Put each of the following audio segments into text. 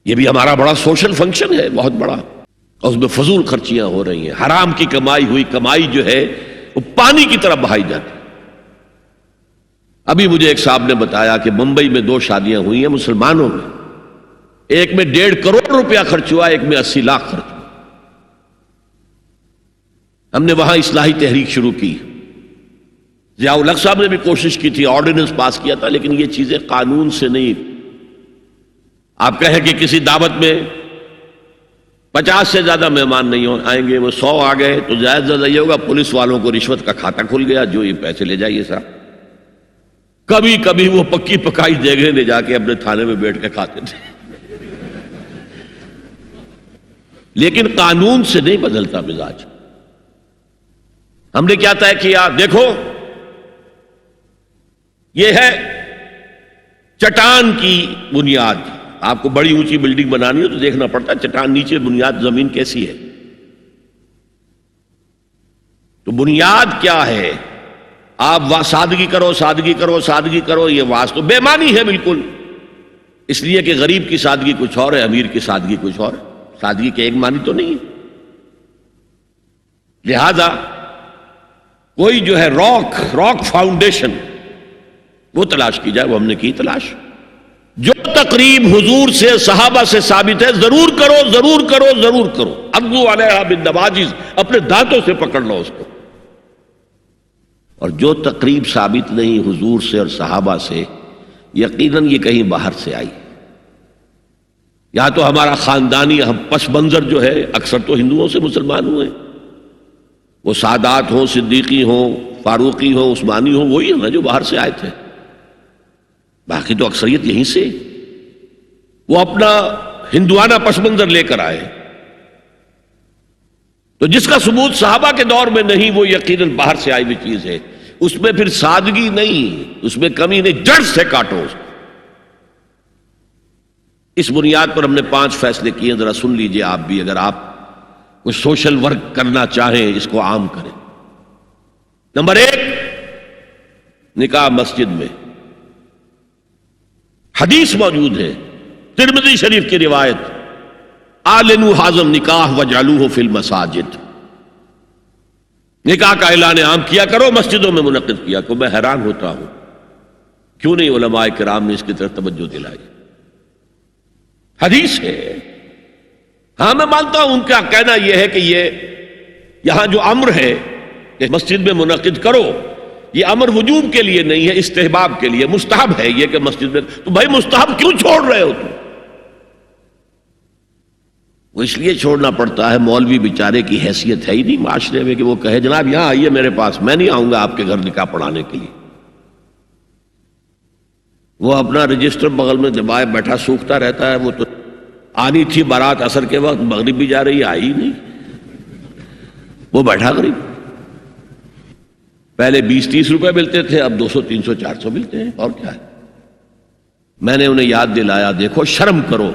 یہ بھی ہمارا بڑا سوشل فنکشن ہے، بہت بڑا، اور اس میں فضول خرچیاں ہو رہی ہیں، حرام کی کمائی ہوئی کمائی جو ہے وہ پانی کی طرح بہائی جاتی۔ ابھی مجھے ایک صاحب نے بتایا کہ ممبئی میں 2 شادیاں ہوئی ہیں مسلمانوں میں، ایک میں 1.5 کروڑ روپیہ خرچ ہوا، ایک میں 80 لاکھ خرچ ہوا۔ ہم نے وہاں اصلاحی تحریک شروع کی، ضیاء الحق صاحب نے بھی کوشش کی تھی، آرڈیننس پاس کیا تھا، لیکن یہ چیزیں قانون سے نہیں۔ آپ کہیں کہ کسی دعوت میں 50 سے زیادہ مہمان نہیں آئیں گے، وہ 100 آ گئے تو زیادہ زیادہ یہ ہوگا پولیس والوں کو رشوت کا کھاتا کھل گیا، جو یہ پیسے لے جائیے صاحب۔ کبھی کبھی وہ پکی پکائی جگہ لے جا کے اپنے تھانے میں بیٹھ کے کھاتے تھے، لیکن قانون سے نہیں بدلتا مزاج۔ ہم نے کیا طے کیا؟ دیکھو یہ ہے چٹان کی بنیاد۔ آپ کو بڑی اونچی بلڈنگ بنانی ہو تو دیکھنا پڑتا ہے چٹان نیچے بنیاد زمین کیسی ہے۔ تو بنیاد کیا ہے؟ آپ سادگی کرو سادگی کرو سادگی کرو، یہ واسطہ بے معنی ہے بالکل، اس لیے کہ غریب کی سادگی کچھ اور ہے، امیر کی سادگی کچھ اور ہے، سادگی کے ایک معنی تو نہیں ہے۔ لہذا کوئی جو ہے راک فاؤنڈیشن وہ تلاش کی جائے، وہ ہم نے کی تلاش۔ جو تقریب حضور سے صحابہ سے ثابت ہے ضرور کرو ضرور کرو ضرور کرو، عضوا علیہا بالنواجذ، اپنے دانتوں سے پکڑ لو اس کو۔ اور جو تقریب ثابت نہیں حضور سے اور صحابہ سے، یقیناً یہ کہیں باہر سے آئی، یا تو ہمارا خاندانی پس منظر جو ہے، اکثر تو ہندوؤں سے مسلمان ہوئے، وہ سادات ہوں، صدیقی ہوں، فاروقی ہوں، عثمانی ہوں، وہی ہے نا جو باہر سے آئے تھے، باقی تو اکثریت یہیں سے، وہ اپنا ہندوانہ پس منظر لے کر آئے۔ تو جس کا ثبوت صحابہ کے دور میں نہیں، وہ یقیناً باہر سے آئی ہوئی چیز ہے، اس میں پھر سادگی نہیں، اس میں کمی نہیں، جڑ سے کاٹو اس کو۔ اس بنیاد پر ہم نے 5 فیصلے کیے، ذرا سن لیجئے آپ بھی، اگر آپ کوئی سوشل ورک کرنا چاہیں اس کو عام کریں۔ نمبر 1، نکاح مسجد میں۔ حدیث موجود ہے، ترمذی شریف کی روایت، اعلنوا ھذا النکاح وجعلوہ فی المساجد، نکاح کا اعلان عام کیا کرو، مسجدوں میں منعقد کیا کرو۔ میں حیران ہوتا ہوں کیوں نہیں علماء کرام نے اس کی طرف توجہ دلائی۔ حدیث ہے، ہاں میں مانتا ہوں ان کا کہنا یہ ہے کہ یہ یہاں جو امر ہے کہ مسجد میں منعقد کرو، یہ امر وجوب کے لیے نہیں ہے، استحباب کے لیے، مستحب ہے یہ کہ مسجد میں۔ تو بھائی مستحب کیوں چھوڑ رہے ہو تم؟ وہ اس لیے چھوڑنا پڑتا ہے، مولوی بیچارے کی حیثیت ہے ہی نہیں معاشرے میں کہ وہ کہے جناب یہاں آئیے میرے پاس، میں نہیں آؤں گا آپ کے گھر نکاح پڑھانے کے لیے۔ وہ اپنا رجسٹر بغل میں دبائے بیٹھا سوکھتا رہتا ہے۔ وہ تو آنی تھی بارات عصر کے وقت، مغرب بھی جا رہی ہے، آئی نہیں، وہ بیٹھا غریب۔ پہلے 20-30 روپے ملتے تھے، اب 200 300 400 ملتے ہیں، اور کیا ہے۔ میں نے انہیں یاد دلایا، دیکھو شرم کرو،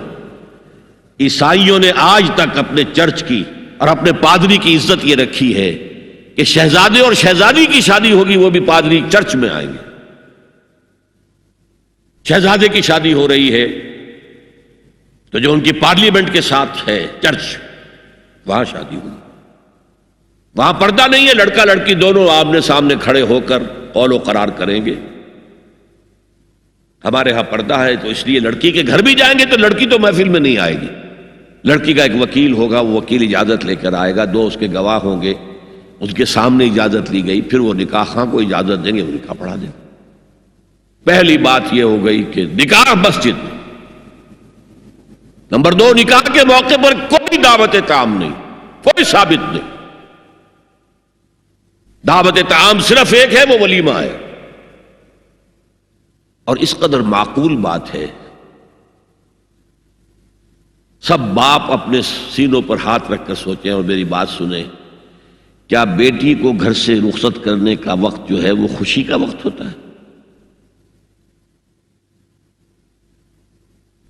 عیسائیوں نے آج تک اپنے چرچ کی اور اپنے پادری کی عزت یہ رکھی ہے کہ شہزادے اور شہزادی کی شادی ہوگی وہ بھی پادری چرچ میں آئیں گے۔ شہزادے کی شادی ہو رہی ہے تو جو ان کی پارلیمنٹ کے ساتھ ہے چرچ، وہاں شادی ہوگی، وہاں پردہ نہیں ہے، لڑکا لڑکی دونوں آمنے سامنے کھڑے ہو کر قول و قرار کریں گے۔ ہمارے ہاں پردہ ہے، تو اس لیے لڑکی کے گھر بھی جائیں گے تو لڑکی تو محفل میں نہیں آئے گی، لڑکی کا ایک وکیل ہوگا، وہ وکیل اجازت لے کر آئے گا، 2 اس کے گواہ ہوں گے، اس کے سامنے اجازت لی گئی، پھر وہ نکاح خواہ کو اجازت دیں گے، وہ نکاح پڑھا دیں گے۔ پہلی بات یہ ہو گئی کہ نکاح مسجد میں۔ نمبر 2، نکاح کے موقع پر کوئی دعوت طعام نہیں، کوئی ثابت نہیں۔ دعوت طعام صرف ایک ہے، وہ ولیمہ ہے، اور اس قدر معقول بات ہے، سب باپ اپنے سینوں پر ہاتھ رکھ کر سوچیں اور میری بات سنیں، کیا بیٹی کو گھر سے رخصت کرنے کا وقت جو ہے وہ خوشی کا وقت ہوتا ہے؟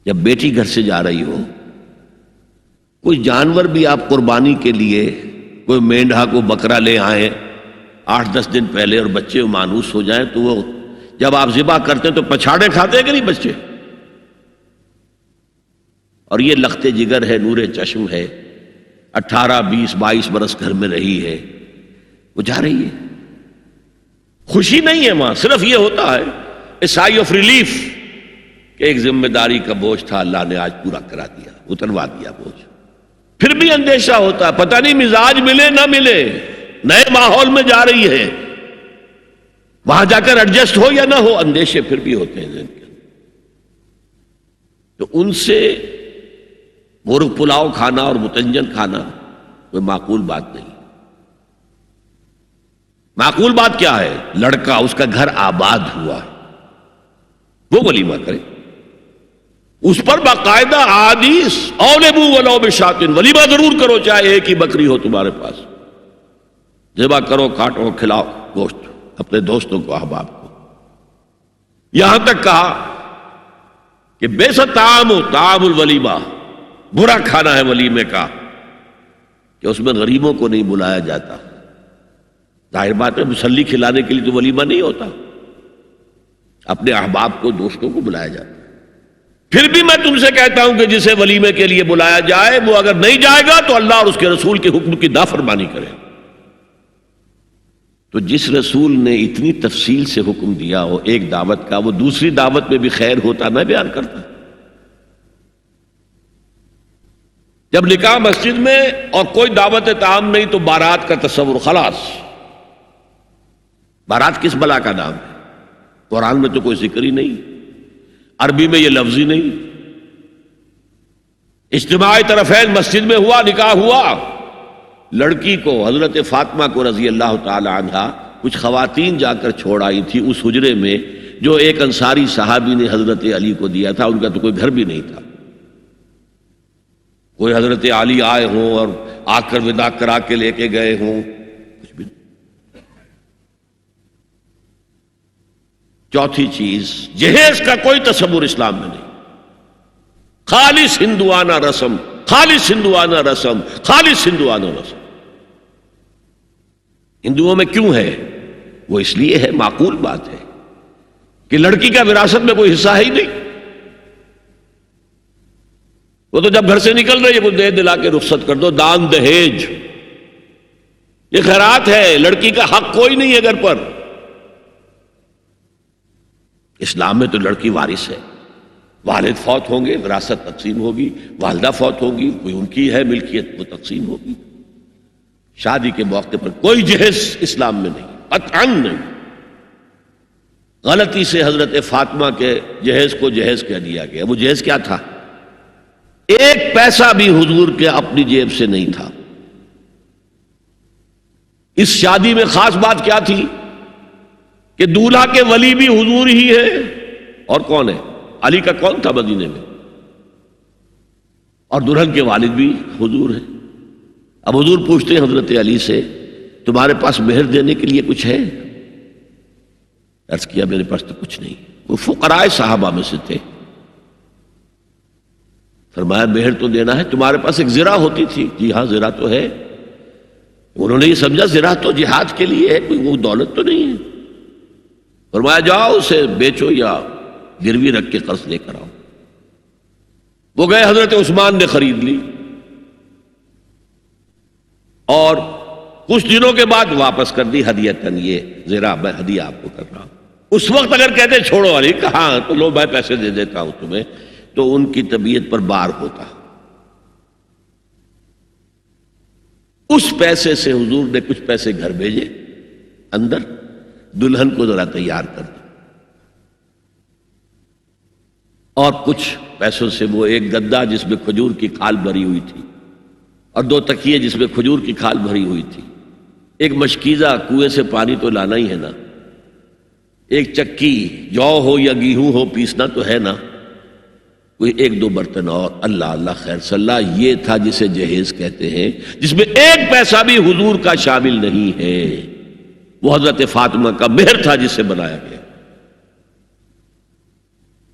جب بیٹی گھر سے جا رہی ہو، کوئی جانور بھی آپ قربانی کے لیے، کوئی مینڈھا کو بکرا لے آئیں 8-10 دن پہلے اور بچے مانوس ہو جائیں، تو وہ جب آپ ذبح کرتے ہیں تو پچھاڑے کھاتے ہیں کہ نہیں بچے؟ اور یہ لخت جگر ہے، نور چشم ہے، 18 20 22 برس گھر میں رہی ہے، وہ جا رہی ہے، خوشی نہیں ہے وہاں، صرف یہ ہوتا ہے اے سائی آف ریلیف کہ ایک ذمہ داری کا بوجھ تھا، اللہ نے آج پورا کرا دیا، اتروا دیا بوجھ۔ پھر بھی اندیشہ ہوتا ہے، پتہ نہیں مزاج ملے نہ ملے، نئے ماحول میں جا رہی ہے، وہاں جا کر ایڈجسٹ ہو یا نہ ہو، اندیشے پھر بھی ہوتے ہیں ذہن کے۔ تو ان سے مرغ پلاؤ کھانا اور متنجن کھانا کوئی معقول بات نہیں۔ معقول بات کیا ہے؟ لڑکا، اس کا گھر آباد ہوا ہے، وہ ولیمہ کرے، اس پر باقاعدہ احادیث اولبو ولو بشاتن، ولیمہ ضرور کرو چاہے ایک ہی بکری ہو تمہارے پاس، ذبح کرو، کاٹو، کھلاؤ گوشت اپنے دوستوں کو، احباب کو۔ یہاں تک کہا کہ بے ست طعام الولیمہ، برا کھانا ہے ولیمے کا کہ اس میں غریبوں کو نہیں بلایا جاتا۔ ظاہر بات ہے، مسلی کھلانے کے لیے تو ولیمہ نہیں ہوتا، اپنے احباب کو، دوستوں کو بلایا جاتا۔ پھر بھی میں تم سے کہتا ہوں کہ جسے ولیمے کے لیے بلایا جائے وہ اگر نہیں جائے گا تو اللہ اور اس کے رسول کے حکم کی نافرمانی کرے۔ تو جس رسول نے اتنی تفصیل سے حکم دیا ہو ایک دعوت کا، وہ دوسری دعوت میں بھی خیر ہوتا میں بیان کرتا۔ جب نکاح مسجد میں اور کوئی دعوت طعام نہیں تو بارات کا تصور، خلاص۔ بارات کس بلا کا نام ہے؟ قرآن میں تو کوئی ذکر ہی نہیں، عربی میں یہ لفظ ہی نہیں۔ اجتماع طرفین مسجد میں ہوا، نکاح ہوا، لڑکی کو، حضرت فاطمہ کو رضی اللہ تعالی عنہا، کچھ خواتین جا کر چھوڑ آئی تھی اس حجرے میں جو ایک انصاری صحابی نے حضرت علی کو دیا تھا، ان کا تو کوئی گھر بھی نہیں تھا۔ کوئی حضرت علی آئے ہوں اور آ کر وداع کرا کے لے کے گئے ہوں، کچھ بھی نہیں۔ چوتھی چیز، جہیز کا کوئی تصور اسلام میں نہیں، خالص ہندوانہ رسم، خالص ہندوانہ رسم، خالص ہندوانہ رسم۔ ہندوؤں میں کیوں ہے؟ وہ اس لیے ہے، معقول بات ہے کہ لڑکی کا وراثت میں کوئی حصہ ہے ہی نہیں، وہ تو جب گھر سے نکل رہی ہے وہ دے دلا کے رخصت کر دو، دان دہیج، یہ خیرات ہے، لڑکی کا حق کوئی نہیں ہے گھر پر۔ اسلام میں تو لڑکی وارث ہے، والد فوت ہوں گے وراثت تقسیم ہوگی، والدہ فوت ہوگی کوئی ان کی ہے ملکیت وہ تقسیم ہوگی۔ شادی کے موقع پر کوئی جہیز اسلام میں نہیں، قطعاً نہیں۔ غلطی سے حضرت فاطمہ کے جہیز کو جہیز کہہ دیا گیا، وہ جہیز کیا تھا؟ ایک پیسہ بھی حضور کے اپنی جیب سے نہیں تھا۔ اس شادی میں خاص بات کیا تھی کہ دولہا کے ولی بھی حضور ہی ہے، اور کون ہے؟ علی کا کون تھا مدینے میں؟ اور دلہن کے والد بھی حضور ہے۔ اب حضور پوچھتے ہیں حضرت علی سے، تمہارے پاس مہر دینے کے لیے کچھ ہے؟ عرض کیا میرے پاس تو کچھ نہیں۔ وہ فقراء صحابہ میں سے تھے۔ فرمایا مہر تو دینا ہے، تمہارے پاس ایک زرہ ہوتی تھی؟ جی ہاں زرہ تو ہے۔ انہوں نے یہ سمجھا زرہ تو جہاد کے لیے ہے، کوئی وہ دولت تو نہیں ہے۔ فرمایا جاؤ اسے بیچو یا گروی رکھ کے قرض لے کر آؤ۔ وہ گئے، حضرت عثمان نے خرید لی، اور کچھ دنوں کے بعد واپس کر دی ہدیتاً، یہ زرہ میں ہدیہ آپ کو کر رہا ہوں۔ اس وقت اگر کہتے چھوڑو علی، کہاں تو لو میں پیسے دے دیتا ہوں تمہیں، تو ان کی طبیعت پر بار ہوتا۔ اس پیسے سے حضور نے کچھ پیسے گھر بھیجے اندر، دلہن کو ذرا تیار کر دو، اور کچھ پیسوں سے وہ ایک گدا جس میں کھجور کی کھال بھری ہوئی تھی، اور 2 تکیے جس میں کھجور کی کھال بھری ہوئی تھی، ایک مشکیزہ، کنویں سے پانی تو لانا ہی ہے نا، ایک چکی، جو ہو یا گیہوں ہو پیسنا تو ہے نا، کوئی 1-2 برتن اور، اللہ اللہ خیر صلی اللہ، یہ تھا جسے جہیز کہتے ہیں، جس میں ایک پیسہ بھی حضور کا شامل نہیں ہے۔ وہ حضرت فاطمہ کا مہر تھا جسے بنایا گیا،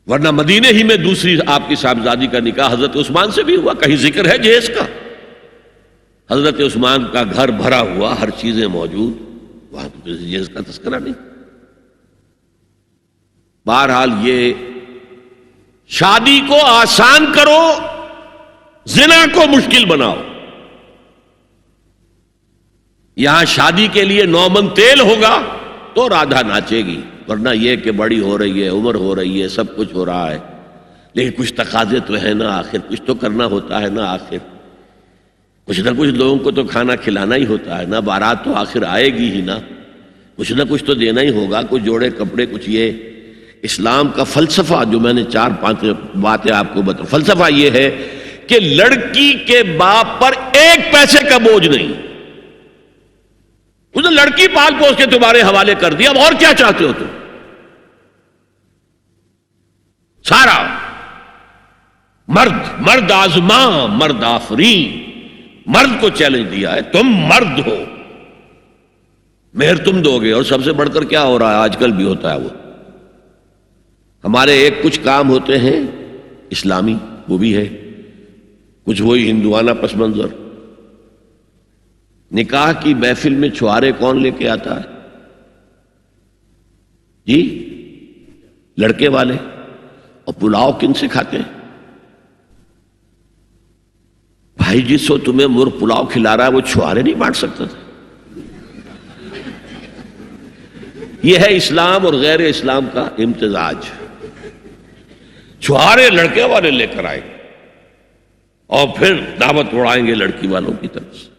ورنہ مدینے ہی میں دوسری آپ کی صاحبزادی کا نکاح حضرت عثمان سے بھی ہوا، کہیں ذکر ہے جہیز کا؟ حضرت عثمان کا گھر بھرا ہوا، ہر چیزیں موجود، وہاں تو جہیز کا تذکرہ نہیں۔ بہرحال یہ شادی کو آسان کرو زنا کو مشکل بناؤ. یہاں شادی کے لیے 9 من تیل ہوگا تو رادھا ناچے گی، ورنہ یہ کہ بڑی ہو رہی ہے، عمر ہو رہی ہے، سب کچھ ہو رہا ہے، لیکن کچھ تقاضے تو ہے نا، آخر کچھ تو کرنا ہوتا ہے نا، آخر کچھ نہ کچھ لوگوں کو تو کھانا کھلانا ہی ہوتا ہے نا، بارات تو آخر آئے گی ہی نا، کچھ نہ کچھ تو دینا ہی ہوگا، کچھ جوڑے کپڑے، کچھ یہ. اسلام کا فلسفہ جو میں نے 4-5 باتیں آپ کو بتا، فلسفہ یہ ہے کہ لڑکی کے باپ پر 1 پیسے کا بوجھ نہیں. اس نے لڑکی پال پوس کے تمہارے حوالے کر دیا، اب اور کیا چاہتے ہو تم؟ سارا مرد آزما مرد آفرین، مرد کو چیلنج دیا ہے، تم مرد ہو، مہر تم دو گے. اور سب سے بڑھ کر کیا ہو رہا ہے آج کل بھی ہوتا ہے، وہ ہمارے ایک کچھ کام ہوتے ہیں اسلامی، وہ بھی ہے کچھ وہی ہندوانہ پس منظر. نکاح کی محفل میں چھوارے کون لے کے آتا ہے جی؟ لڑکے والے. اور پلاؤ کن سے کھاتے ہیں بھائی؟ جس کو تمہیں مرغ پلاؤ کھلا رہا ہے وہ چھوارے نہیں بانٹ سکتا تھا؟ یہ ہے اسلام اور غیر اسلام کا امتزاج. چھوارے لڑکے والے لے کر آئیں اور پھر دعوت اڑائیں گے لڑکی والوں کی طرف سے.